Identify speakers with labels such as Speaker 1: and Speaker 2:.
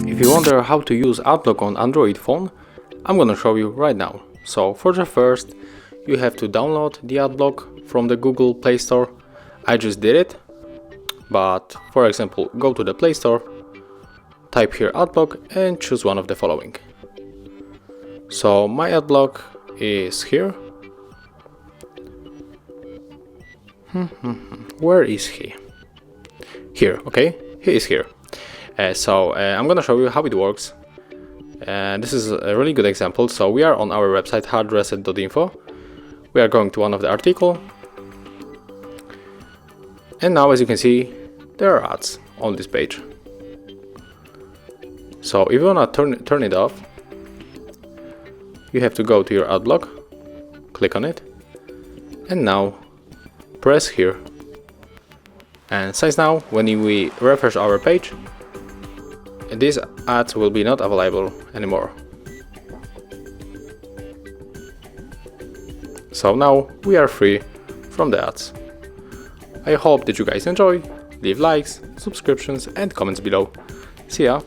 Speaker 1: If you wonder how to use AdBlock on Android phone, I'm gonna show you right now. So for the first, you have to download the AdBlock from the Google Play Store. I just did it, but for example, go to the Play Store, type here AdBlock and choose one of the following. So my AdBlock is here. Where is he? Here, okay, he is here. I'm gonna show you how it works. This is a really good example. So we are on our website HardReset.Info. We are going to one of the article, and now as you can see there are ads on this page. So if you wanna turn it off, you have to go to your AdBlock, click on it, and now press here. And since now when we refresh our page, these ads will be not available anymore. So now we are free from the ads. I hope that you guys enjoy. Leave likes, subscriptions and comments below. See ya!